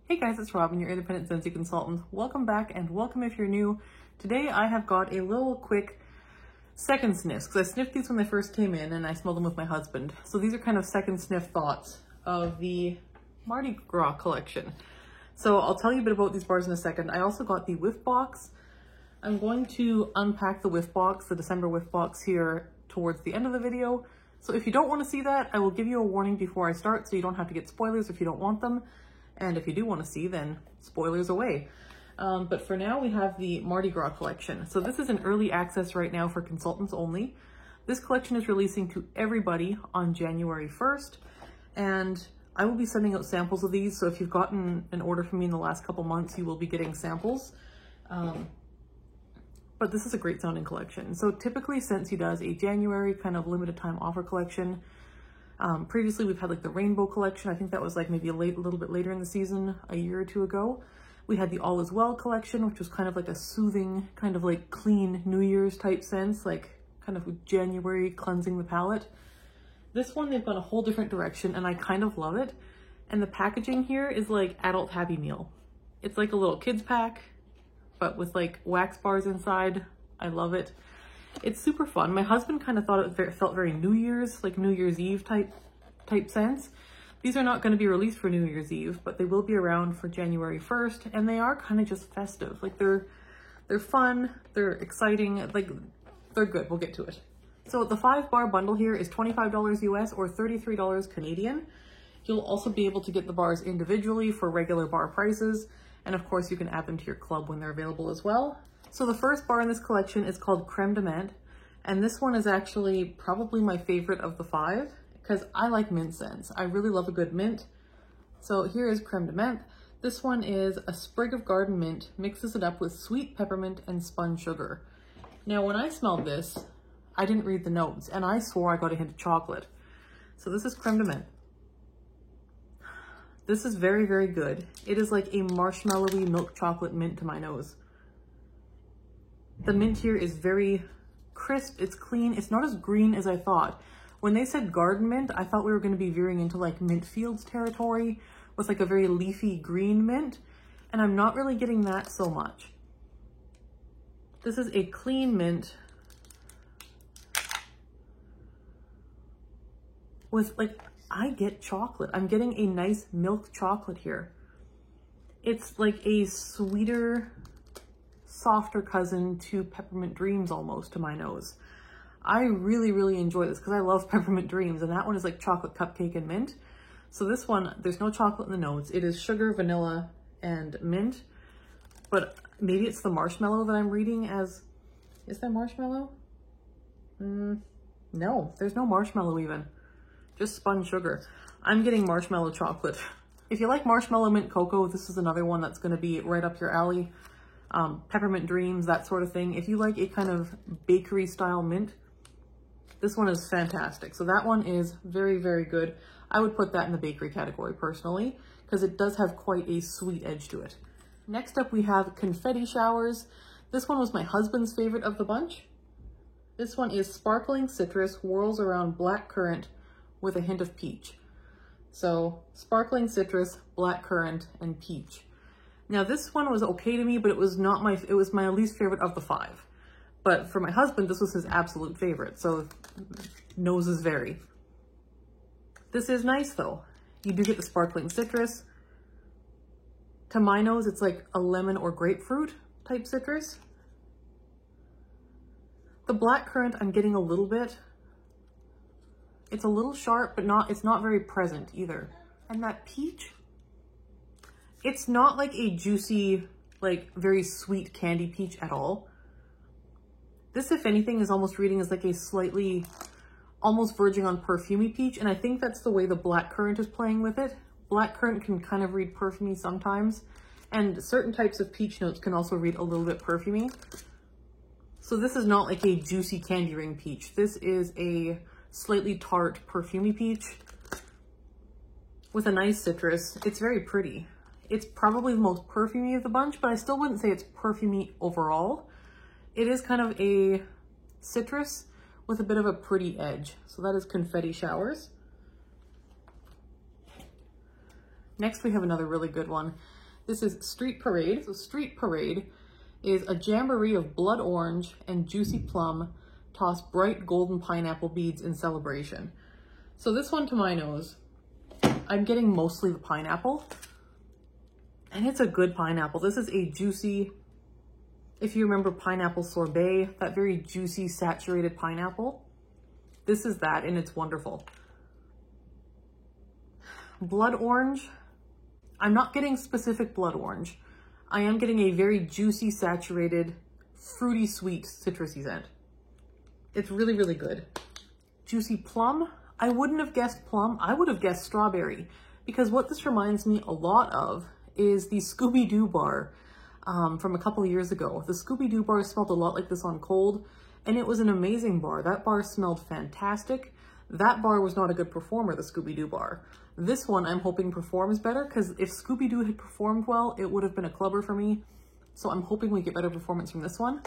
Hey guys, it's Robin, your independent Scentsy consultant. Welcome back and welcome if you're new. Today I have got a little quick second sniffs because I sniffed these when they first came in and I smelled them with my husband. So these are kind of second sniff thoughts of the Mardi Gras collection. So I'll tell you a bit about these bars in a second. I also got the whiff box. I'm going to unpack the whiff box, the December whiff box here towards the end of the video. So if you don't want to see that, I will give you a warning before I start so you don't have to get spoilers if you don't want them. And if you do want to see, then spoilers away. But for now, we have the Mardi Gras collection. So this is in early access right now for consultants only. This collection is releasing to everybody on January 1st. And I will be sending out samples of these. So if you've gotten an order from me in the last couple months, you will be getting samples. But this is a great sounding collection. So typically Scentsy does a January kind of limited time offer collection. Previously we've had like the rainbow collection. I think that was like maybe a little bit later in the season, a year or two ago. We had the All Is Well collection, which was kind of like a soothing, kind of like clean New Year's type sense, like kind of January cleansing the palate. This one, they've gone a whole different direction and I kind of love it. And the packaging here is like adult Happy Meal. It's like a little kids pack, but with like wax bars inside. I love it. It's super fun. My husband kind of thought it felt very New Year's, like New Year's Eve type sense. These are not going to be released for New Year's Eve, but they will be around for January 1st, and they are kind of just festive. Like they're fun, they're exciting, like they're good. We'll get to it. So the 5-bar bundle here is $25 US or $33 Canadian. You'll also be able to get the bars individually for regular bar prices, and of course you can add them to your club when they're available as well. So the first bar in this collection is called Creme de Menthe, and this one is actually probably my favorite of the 5 because I like mint scents. I really love a good mint. So here is Creme de Menthe. This one is a sprig of garden mint, mixes it up with sweet peppermint and spun sugar. Now when I smelled this, I didn't read the notes and I swore I got a hint of chocolate. So this is Creme de Menthe. This is very, very good. It is like a marshmallowy milk chocolate mint to my nose. The mint here is very crisp, it's clean, it's not as green as I thought. When they said garden mint, I thought we were going to be veering into like mint fields territory with like a very leafy green mint, and I'm not really getting that so much. This is a clean mint with like, I get chocolate. I'm getting a nice milk chocolate here. It's like a sweeter, softer cousin to Peppermint Dreams almost to my nose. I really, really enjoy this because I love Peppermint Dreams, and that one is like chocolate cupcake and mint. So this one, there's no chocolate in the notes. It is sugar, vanilla, and mint, but maybe it's the marshmallow that I'm reading as, is there marshmallow? No, there's no marshmallow even, just spun sugar. I'm getting marshmallow chocolate. If you like marshmallow mint cocoa, this is another one that's gonna be right up your alley. Peppermint Dreams, that sort of thing. If you like a kind of bakery style mint, this one is fantastic. So that one is very, very good. I would put that in the bakery category personally, because it does have quite a sweet edge to it. Next up we have Confetti Showers. This one was my husband's favorite of the bunch. This one is sparkling citrus, whirls around black currant with a hint of peach. So sparkling citrus, black currant, and peach. Now this one was okay to me, but it was my least favorite of the 5. But for my husband, this was his absolute favorite, so noses vary. This is nice though. You do get the sparkling citrus. To my nose, it's like a lemon or grapefruit type citrus. The black currant, I'm getting a little bit. It's a little sharp, but it's not very present either. And that peach, it's not like a juicy, like very sweet candy peach at all. This, if anything, is almost reading as like a slightly, almost verging on perfumey peach. And I think that's the way the black currant is playing with it. Black currant can kind of read perfumey sometimes. And certain types of peach notes can also read a little bit perfumey. So this is not like a juicy candy ring peach. This is a slightly tart perfumey peach with a nice citrus. It's very pretty. It's probably the most perfumey of the bunch, but I still wouldn't say it's perfumey overall. It is kind of a citrus with a bit of a pretty edge. So that is Confetti Showers. Next, we have another really good one. This is Street Parade. So Street Parade is a jamboree of blood orange and juicy plum toss bright golden pineapple beads in celebration. So this one, to my nose, I'm getting mostly the pineapple, and it's a good pineapple. This is a juicy, if you remember pineapple sorbet, that very juicy saturated pineapple, this is that, and it's wonderful. Blood orange, I'm not getting specific blood orange. I am getting a very juicy, saturated, fruity, sweet, citrusy scent. It's really, really good. Juicy plum, I wouldn't have guessed plum. I would have guessed strawberry, because what this reminds me a lot of is the Scooby-Doo bar from a couple of years ago. The Scooby-Doo bar smelled a lot like this on cold, and it was an amazing bar. That bar smelled fantastic. That bar was not a good performer, the Scooby-Doo bar. This one I'm hoping performs better, because if Scooby-Doo had performed well, it would have been a clubber for me. So I'm hoping we get better performance from this one.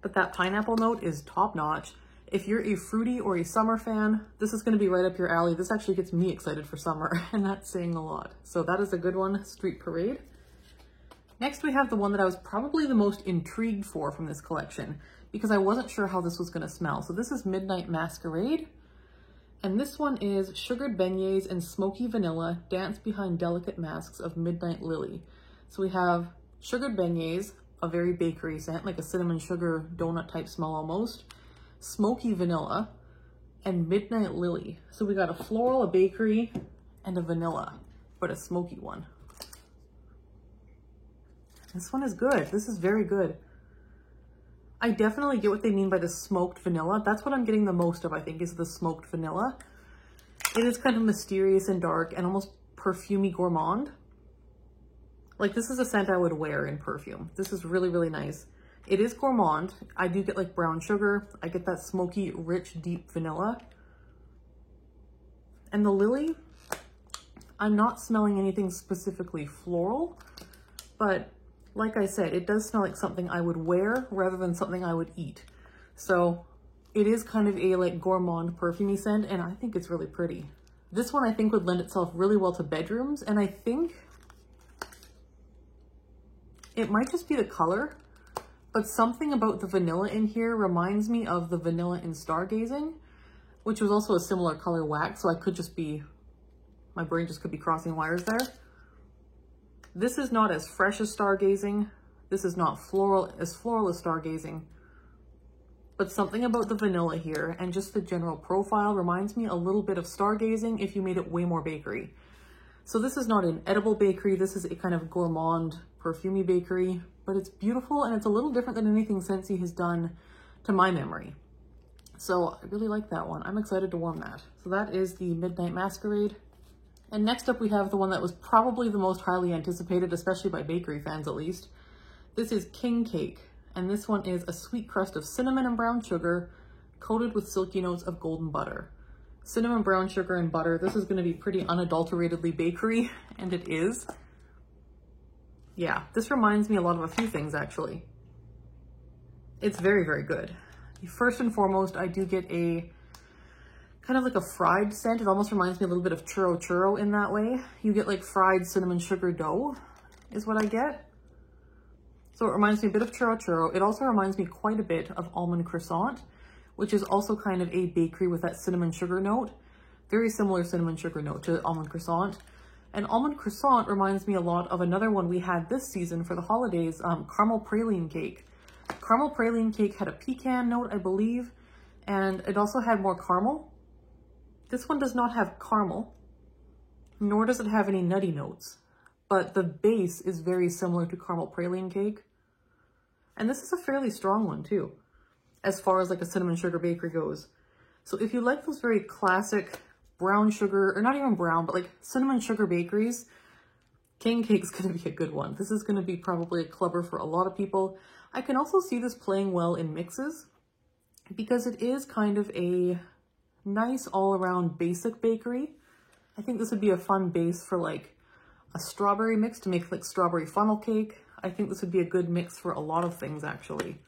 But that pineapple note is top notch. If you're a fruity or a summer fan, this is going to be right up your alley. This actually gets me excited for summer, and that's saying a lot. So that is a good one, Street Parade. Next, we have the one that I was probably the most intrigued for from this collection, because I wasn't sure how this was going to smell. So this is Midnight Masquerade, and this one is Sugared Beignets and Smoky Vanilla Dance Behind Delicate Masks of Midnight Lily. So we have Sugared Beignets, a very bakery scent, like a cinnamon sugar donut type smell almost, Smoky Vanilla, and Midnight Lily. So we got a floral, a bakery, and a vanilla, but a smoky one. This one is good. This is very good. I definitely get what they mean by the smoked vanilla. That's what I'm getting the most of, I think, is the smoked vanilla. It is kind of mysterious and dark and almost perfumey gourmand. Like, this is a scent I would wear in perfume. This is really, really nice. It is gourmand. I do get like brown sugar. I get that smoky, rich, deep vanilla. And the lily, I'm not smelling anything specifically floral, but like I said, it does smell like something I would wear rather than something I would eat. So it is kind of a like gourmand perfumey scent, and I think it's really pretty. This one I think would lend itself really well to bedrooms, and I think it might just be the color, but something about the vanilla in here reminds me of the vanilla in Stargazing, which was also a similar color wax, so I could just be, my brain just could be crossing wires there. This is not as fresh as Stargazing. This is not floral as Stargazing, but something about the vanilla here and just the general profile reminds me a little bit of Stargazing if you made it way more bakery. So this is not an edible bakery. This is a kind of gourmand, perfumey bakery, but it's beautiful and it's a little different than anything Scentsy has done to my memory. So I really like that one. I'm excited to warm that. So that is the Midnight Masquerade. And next up we have the one that was probably the most highly anticipated, especially by bakery fans at least. This is King Cake, and this one is a sweet crust of cinnamon and brown sugar coated with silky notes of golden butter. Cinnamon, brown sugar, and butter. This is going to be pretty unadulteratedly bakery, and it is. Yeah, this reminds me a lot of a few things actually. It's very, very good. First and foremost, I do get a kind of like a fried scent. It almost reminds me a little bit of churro churro in that way. You get like fried cinnamon sugar dough is what I get. So it reminds me a bit of churro churro. It also reminds me quite a bit of almond croissant, which is also kind of a bakery with that cinnamon sugar note. Very similar cinnamon sugar note to almond croissant. And almond croissant reminds me a lot of another one we had this season for the holidays, caramel praline cake. Caramel praline cake had a pecan note, I believe, and it also had more caramel. This one does not have caramel, nor does it have any nutty notes, but the base is very similar to caramel praline cake. And this is a fairly strong one too, as far as like a cinnamon sugar bakery goes. So if you like those very classic brown sugar, or not even brown, but like cinnamon sugar bakeries, King Cake's gonna be a good one. This is gonna be probably a clubber for a lot of people. I can also see this playing well in mixes because it is kind of a nice all-around basic bakery. I think this would be a fun base for like a strawberry mix to make like strawberry funnel cake. I think this would be a good mix for a lot of things actually.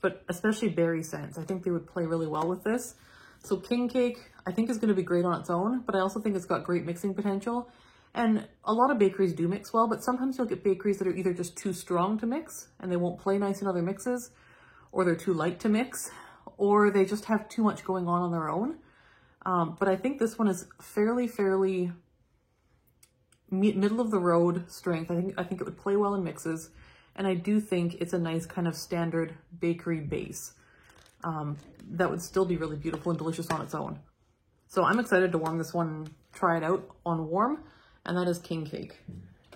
But especially berry scents. I think they would play really well with this. So King Cake, I think is going to be great on its own, but I also think it's got great mixing potential. And a lot of bakeries do mix well, but sometimes you'll get bakeries that are either just too strong to mix and they won't play nice in other mixes, or they're too light to mix, or they just have too much going on their own. But I think this one is fairly middle of the road strength. I think it would play well in mixes, and I do think it's a nice kind of standard bakery base that would still be really beautiful and delicious on its own. So I'm excited to warm this one, try it out on warm, and that is King Cake.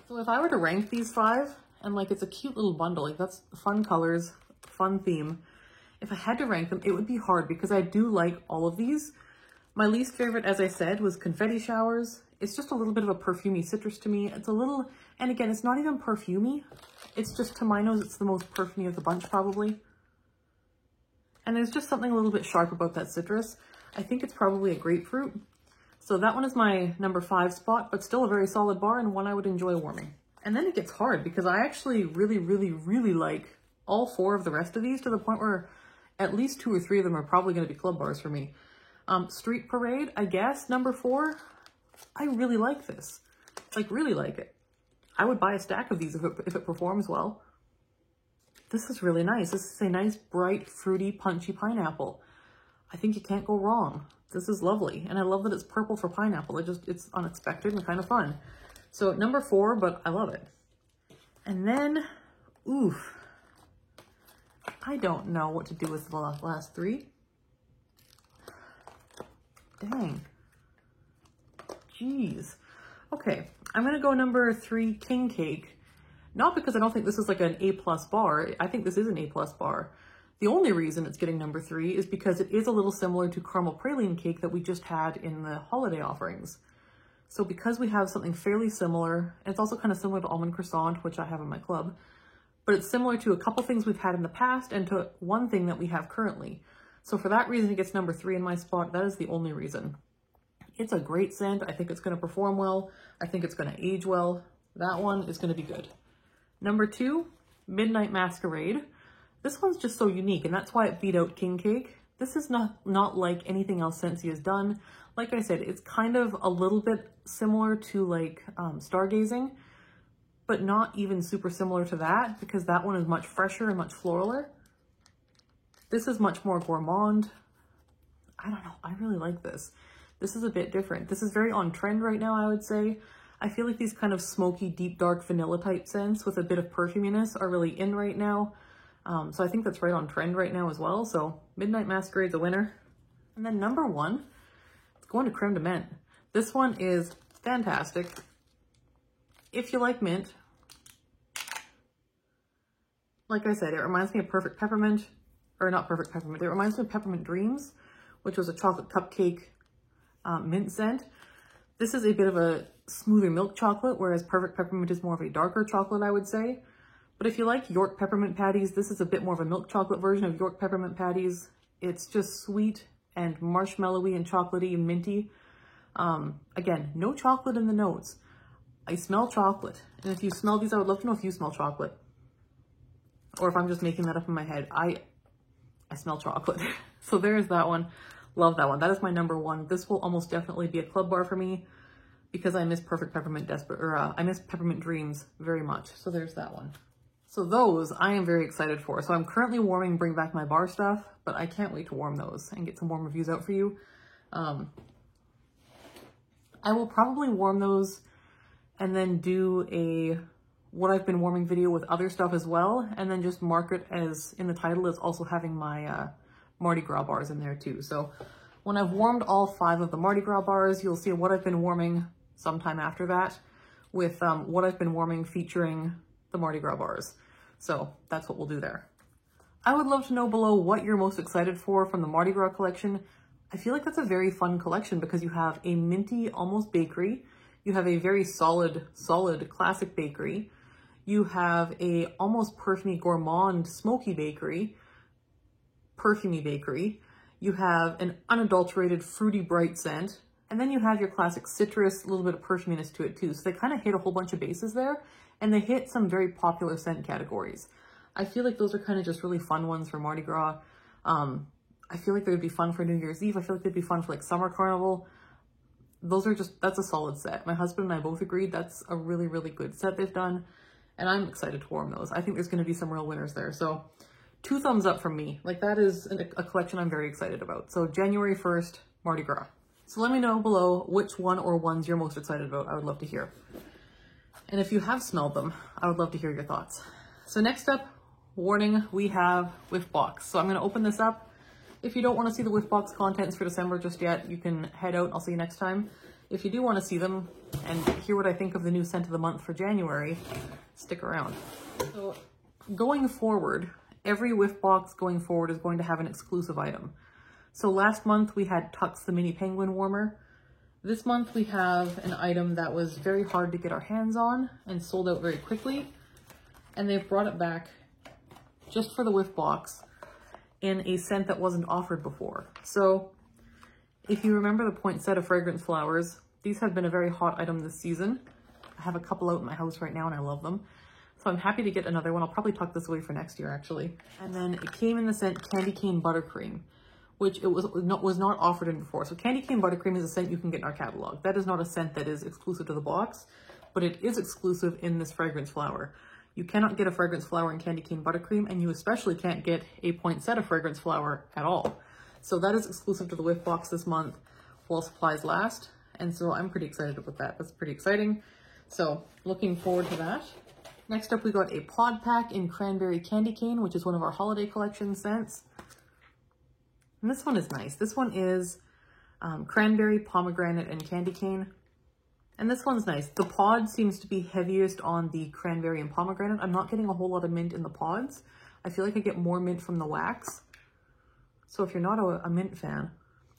So if I were to rank these 5, and like it's a cute little bundle, like that's fun colors, fun theme. If I had to rank them, it would be hard because I do like all of these. My least favorite, as I said, was Confetti Showers. It's just a little bit of a perfumey citrus to me. It's a little, and again, it's not even perfumey. It's just, to my nose, it's the most perfumey of the bunch probably. And there's just something a little bit sharp about that citrus. I think it's probably a grapefruit. So that one is my number 5 spot, but still a very solid bar and one I would enjoy warming. And then it gets hard because I actually really like all 4 of the rest of these, to the point where at least 2 or 3 of them are probably going to be club bars for me. Street Parade, I guess, number 4. I really like this. Like, really like it. I would buy a stack of these if it performs well. This is really nice. This is a nice, bright, fruity, punchy pineapple. I think you can't go wrong. This is lovely. And I love that it's purple for pineapple. It's unexpected and kind of fun. So number 4, but I love it. And then, oof. I don't know what to do with the last 3. Dang. Jeez. Okay, I'm gonna go number 3, King Cake. Not because I don't think this is like an A+ bar. I think this is an A+ bar. The only reason it's getting number 3 is because it is a little similar to caramel praline cake that we just had in the holiday offerings. So because we have something fairly similar, and it's also kind of similar to almond croissant, which I have in my club, but it's similar to a couple things we've had in the past and to one thing that we have currently. So for that reason, it gets number 3 in my spot. That is the only reason. It's a great scent. I think it's going to perform well. I think it's going to age well. That one is going to be good. Number 2, Midnight Masquerade. This one's just so unique, and that's why it beat out King Cake. This is not like anything else Scentsy has done. Like I said, it's kind of a little bit similar to like Stargazing, but not even super similar to that, because that one is much fresher and much floraler. This is much more gourmand. I don't know. I really like this. This is a bit different. This is very on trend right now, I would say. I feel like these kind of smoky, deep, dark vanilla type scents with a bit of perfuminess are really in right now. So I think that's right on trend right now as well. So Midnight Masquerade's a winner. And then number 1, it's going to Creme de Menthe. This one is fantastic. If you like mint, like I said, it reminds me of Perfect Peppermint, or not Perfect Peppermint. It reminds me of Peppermint Dreams, which was a chocolate cupcake mint scent. This is a bit of a smoother milk chocolate, whereas Perfect Peppermint is more of a darker chocolate, I would say. But if you like York peppermint patties, this is a bit more of a milk chocolate version of York peppermint patties. It's just sweet and marshmallowy and chocolatey and minty. Again, no chocolate in the notes. I smell chocolate. And if you smell these, I would love to know if you smell chocolate. Or if I'm just making that up in my head. I smell chocolate. So there's that one. Love that one. That is my number 1. This will almost definitely be a club bar for me because I miss Perfect Peppermint I miss Peppermint Dreams very much. So there's that one. So those I am very excited for. So I'm currently warming Bring Back My Bar stuff, but I can't wait to warm those and get some warm reviews out for you. I will probably warm those and then do a what I've been warming video with other stuff as well, and then just mark it as in the title as also having my Mardi Gras bars in there too. So when I've warmed all 5 of the Mardi Gras bars, you'll see what I've been warming sometime after that with what I've been warming featuring the Mardi Gras bars. So that's what we'll do there. I would love to know below what you're most excited for from the Mardi Gras collection. I feel like that's a very fun collection because you have a minty, almost bakery. You have a very solid classic bakery. You have a almost perfumey gourmand smoky bakery, perfumey bakery. You have an unadulterated fruity bright scent. And then you have your classic citrus, a little bit of perfuminess to it too. So they kind of hit a whole bunch of bases there, and they hit some very popular scent categories. I feel like those are kind of just really fun ones for Mardi Gras. I I feel like they would be fun for New Year's Eve. I feel like they'd be fun for like summer carnival. Those are just, that's a solid set. My husband and I both agreed that's a really, really good set they've done. And I'm excited to warm those. I think there's going to be some real winners there. So 2 thumbs up from me. Like that is a collection I'm very excited about. So January 1st, Mardi Gras. So let me know below which one or ones you're most excited about. I would love to hear. And if you have smelled them, I would love to hear your thoughts. So next up, warning, we have Whiff Box. So I'm going to open this up. If you don't want to see the Whiff Box contents for December just yet, you can head out. I'll see you next time. If you do want to see them and hear what I think of the new scent of the month for January, stick around. So going forward, every Whiff Box going forward is going to have an exclusive item. So last month we had Tux the Mini Penguin Warmer. This month we have an item that was very hard to get our hands on and sold out very quickly. And they've brought it back just for the Whiff Box in a scent that wasn't offered before. So if you remember the Poinsettia Fragrance Flowers, these have been a very hot item this season. I have a couple out in my house right now and I love them. So I'm happy to get another one. I'll probably tuck this away for next year actually. And then it came in the scent Candy Cane Buttercream, which it was not offered in before. So Candy Cane Buttercream is a scent you can get in our catalog. That is not a scent that is exclusive to the box, but it is exclusive in this fragrance flower. You cannot get a fragrance flower in Candy Cane Buttercream, and you especially can't get a Poinsettia fragrance flower at all. So that is exclusive to the Whiff Box this month while supplies last. And so I'm pretty excited about that. That's pretty exciting. So looking forward to that. Next up, we got a pod pack in Cranberry Candy Cane, which is one of our holiday collection scents. And this one is nice. This one is cranberry, pomegranate, and candy cane. And this one's nice. The pod seems to be heaviest on the cranberry and pomegranate. I'm not getting a whole lot of mint in the pods. I feel like I get more mint from the wax. So if you're not a mint fan,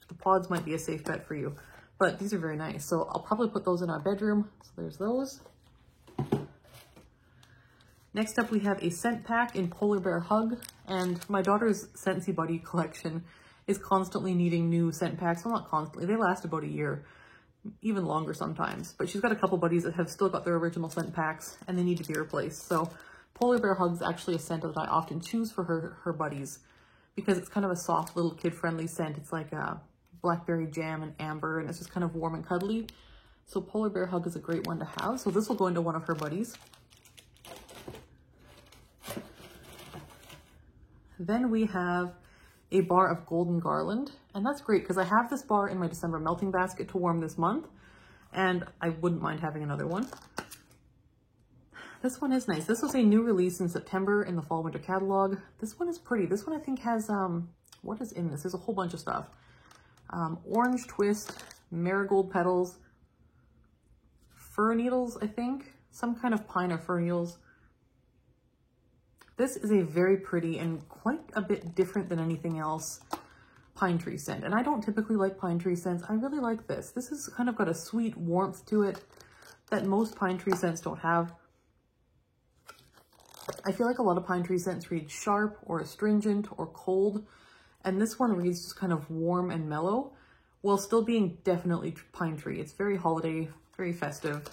the pods might be a safe bet for you. But these are very nice. So I'll probably put those in our bedroom. So there's those. Next up, we have a scent pack in Polar Bear Hug. And my daughter's Scentsy Buddy collection is constantly needing new scent packs. Well, not constantly. They last about a year. Even longer sometimes, but she's got a couple buddies that have still got their original scent packs and they need to be replaced. So Polar Bear Hug's actually a scent that I often choose for her buddies because it's kind of a soft little kid-friendly scent. It's like a blackberry jam and amber, and it's just kind of warm and cuddly. So Polar Bear Hug is a great one to have. So this will go into one of her buddies. Then we have a bar of Golden Garland, and that's great because I have this bar in my December melting basket to warm this month, and I wouldn't mind having another one. This one is nice. This was a new release in September in the fall winter catalog. This one is pretty. This one I think has, what is in this? There's a whole bunch of stuff. Orange twist, marigold petals, fir needles, I think. Some kind of pine or fir needles. This is a very pretty and quite a bit different than anything else pine tree scent. And I don't typically like pine tree scents. I really like this. This has kind of got a sweet warmth to it that most pine tree scents don't have. I feel like a lot of pine tree scents read sharp or astringent or cold. And this one reads just kind of warm and mellow while still being definitely pine tree. It's very holiday, very festive.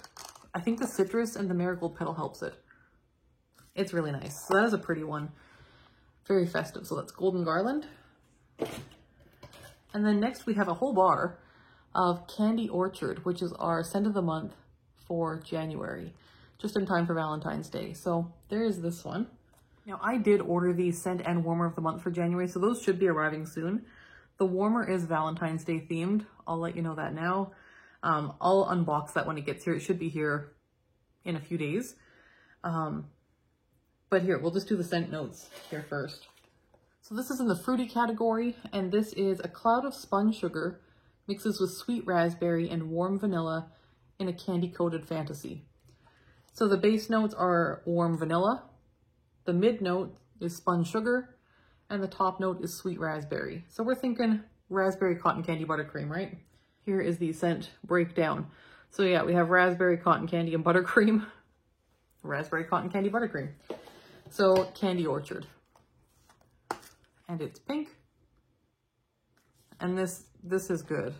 I think the citrus and the marigold petal helps it. It's really nice. So that is a pretty one. Very festive. So that's Golden Garland. And then next we have a whole bar of Candy Orchard, which is our scent of the month for January, just in time for Valentine's Day. So there is this one. Now I did order the scent and warmer of the month for January, so those should be arriving soon. The warmer is Valentine's Day themed. I'll let you know that now. I'll unbox that when it gets here. It should be here in a few days. But here, we'll just do the scent notes here first. So this is in the fruity category, and this is a cloud of spun sugar mixes with sweet raspberry and warm vanilla in a candy-coated fantasy. So the base notes are warm vanilla, the mid note is spun sugar, and the top note is sweet raspberry. So we're thinking raspberry cotton candy buttercream, right? Here is the scent breakdown. So yeah, we have raspberry, cotton candy, and buttercream. Raspberry, cotton candy, buttercream. So Candy Orchard. And it's pink. And this is good.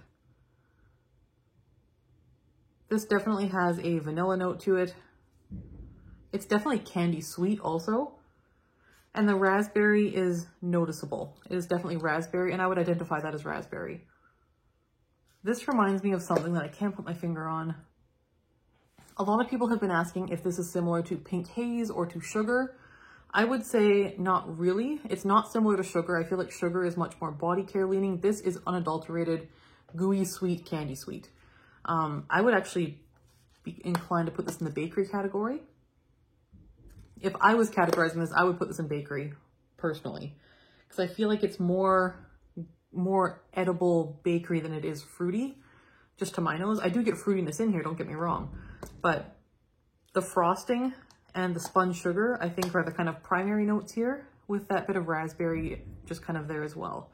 This definitely has a vanilla note to it. It's definitely candy sweet also. And the raspberry is noticeable. It is definitely raspberry, and I would identify that as raspberry. This reminds me of something that I can't put my finger on. A lot of people have been asking if this is similar to Pink Haze or to Sugar. I would say not really. It's not similar to Sugar. I feel like Sugar is much more body care leaning. This is unadulterated, gooey sweet, candy sweet. I would actually be inclined to put this in the bakery category. If I was categorizing this, I would put this in bakery, personally. Because I feel like it's more edible bakery than it is fruity, just to my nose. I do get fruitiness in here, don't get me wrong. But the frosting and the spun sugar, I think, are the kind of primary notes here, with that bit of raspberry just kind of there as well.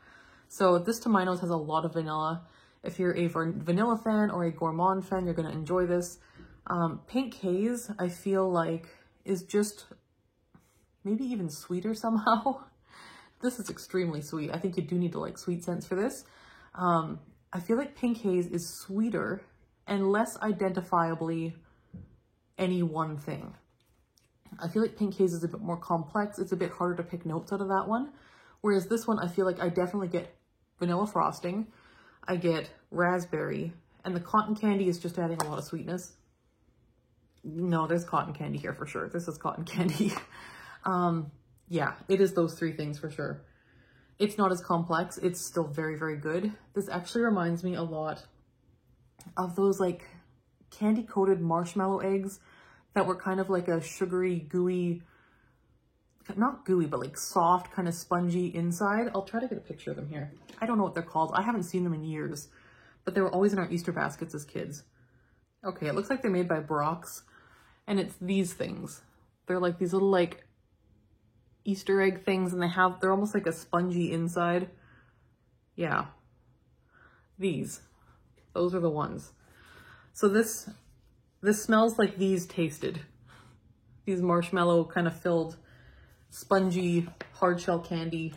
So this, to my nose, has a lot of vanilla. If you're a vanilla fan or a gourmand fan, you're going to enjoy this. Pink Haze, I feel like, is just maybe even sweeter somehow. This is extremely sweet. I think you do need to like sweet scents for this. I feel like Pink Haze is sweeter and less identifiably any one thing. I feel like Pink Haze is a bit more complex. It's a bit harder to pick notes out of that one. Whereas this one, I feel like I definitely get vanilla frosting. I get raspberry, and the cotton candy is just adding a lot of sweetness. No, there's cotton candy here for sure. This is cotton candy. Yeah, it is those three things for sure. It's not as complex. It's still very, very good. This actually reminds me a lot of those like candy coated marshmallow eggs that were kind of like a sugary, gooey, not gooey, but like soft, kind of spongy inside. I'll try to get a picture of them here. I don't know what they're called. I haven't seen them in years, but they were always in our Easter baskets as kids. Okay, it looks like they're made by Brock's, and it's these things. They're like these little like Easter egg things, and they're almost like a spongy inside. Yeah. Those are the ones. So this smells like these tasted. These marshmallow kind of filled, spongy, hard shell candy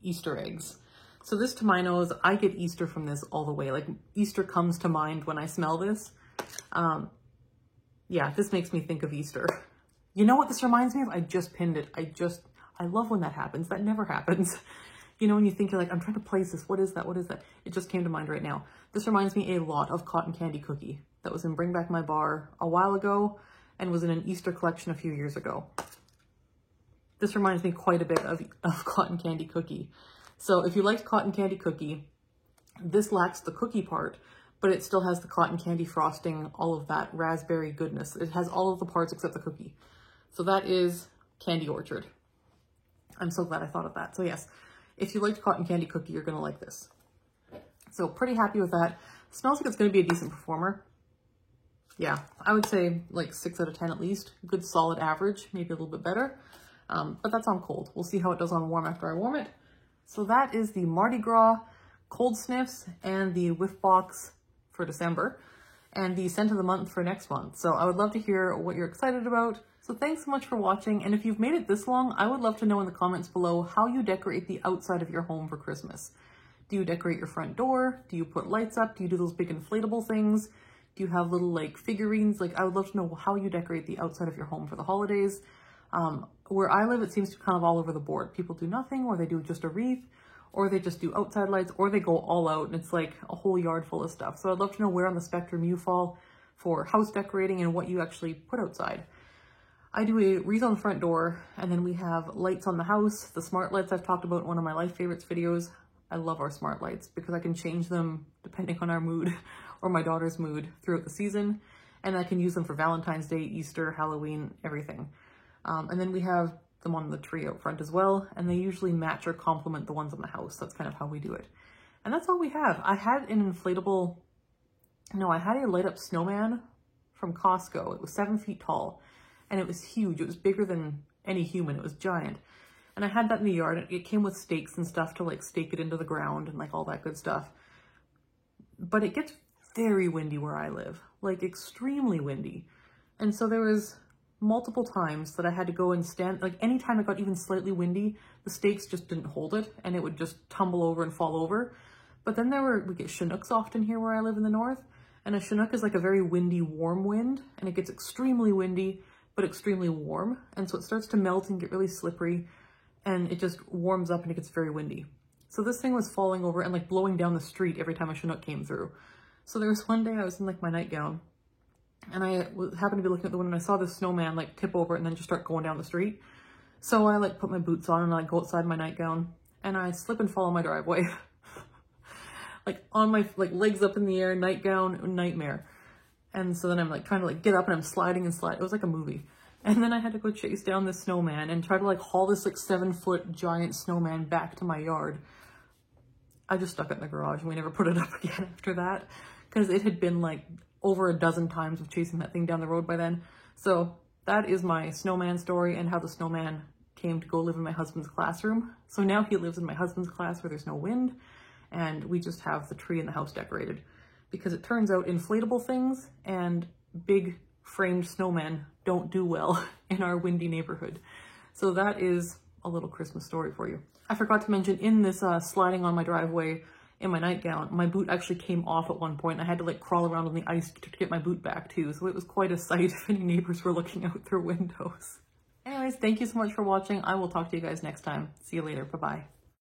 Easter eggs. So this, to my nose, I get Easter from this all the way. Like, Easter comes to mind when I smell this. Yeah, this makes me think of Easter. You know what this reminds me of? I just pinned it. I love when that happens. That never happens. You know, when you think you're like, I'm trying to place this. What is that? What is that? It just came to mind right now. This reminds me a lot of Cotton Candy Cookie that was in Bring Back My Bar a while ago and was in an Easter collection a few years ago. This reminds me quite a bit of Cotton Candy Cookie. So if you liked Cotton Candy Cookie, this lacks the cookie part, but it still has the cotton candy frosting, all of that raspberry goodness. It has all of the parts except the cookie. So that is Candy Orchard. I'm so glad I thought of that. So yes, if you liked Cotton Candy Cookie, you're going to like this. So pretty happy with that. Smells like it's going to be a decent performer. Yeah, I would say like 6 out of 10 at least. Good solid average, maybe a little bit better. But that's on cold. We'll see how it does on warm after I warm it. So that is the Mardi Gras Cold Sniffs and the Whiff Box for December and the Scent of the Month for next month. So I would love to hear what you're excited about. So thanks so much for watching. And if you've made it this long, I would love to know in the comments below how you decorate the outside of your home for Christmas. Do you decorate your front door? Do you put lights up? Do you do those big inflatable things? Do you have little like figurines? Like, I would love to know how you decorate the outside of your home for the holidays. Where I live, it seems to be kind of all over the board. People do nothing, or they do just a wreath, or they just do outside lights, or they go all out and it's like a whole yard full of stuff. So I'd love to know where on the spectrum you fall for house decorating and what you actually put outside. I do a wreath on the front door, and then we have lights on the house. The smart lights I've talked about in one of my Life Favorites videos. I love our smart lights because I can change them depending on our mood or my daughter's mood throughout the season. And I can use them for Valentine's Day, Easter, Halloween, everything. And then we have them on the tree out front as well, and they usually match or complement the ones on the house. That's kind of how we do it. And that's all we have. I had a light up snowman from Costco. It was 7 feet tall, and it was huge. It was bigger than any human. It was giant. And I had that in the yard. It came with stakes and stuff to like stake it into the ground and like all that good stuff. But it gets very windy where I live, like extremely windy. And so there was multiple times that I had to go and stand, like anytime it got even slightly windy, the stakes just didn't hold it and it would just tumble over and fall over. But then we get Chinooks often here where I live in the north, and a Chinook is like a very windy, warm wind, and it gets extremely windy, but extremely warm. And so it starts to melt and get really slippery. and it just warms up and it gets very windy. So this thing was falling over and like blowing down the street every time a Chinook came through. So there was one day I was in like my nightgown, and I happened to be looking at the window and I saw this snowman like tip over and then just start going down the street. So I like put my boots on and I go outside my nightgown and I slip and fall in my driveway. Like on my like legs up in the air, nightgown, nightmare. And so then I'm like trying to like get up and I'm sliding and slide. It was like a movie. And then I had to go chase down this snowman and try to like haul this like 7-foot giant snowman back to my yard. I just stuck it in the garage and we never put it up again after that, because it had been like over a dozen times of chasing that thing down the road by then. So that is my snowman story and how the snowman came to go live in my husband's classroom. So now he lives in my husband's class where there's no wind, and we just have the tree in the house decorated, because it turns out inflatable things and big framed snowmen don't do well in our windy neighborhood. So that is a little Christmas story for you. I forgot to mention, in this sliding on my driveway in my nightgown, my boot actually came off at one point. I had to like crawl around on the ice to get my boot back too. So it was quite a sight if any neighbors were looking out their windows. Anyways, thank you so much for watching. I will talk to you guys next time. See you later. Bye-bye.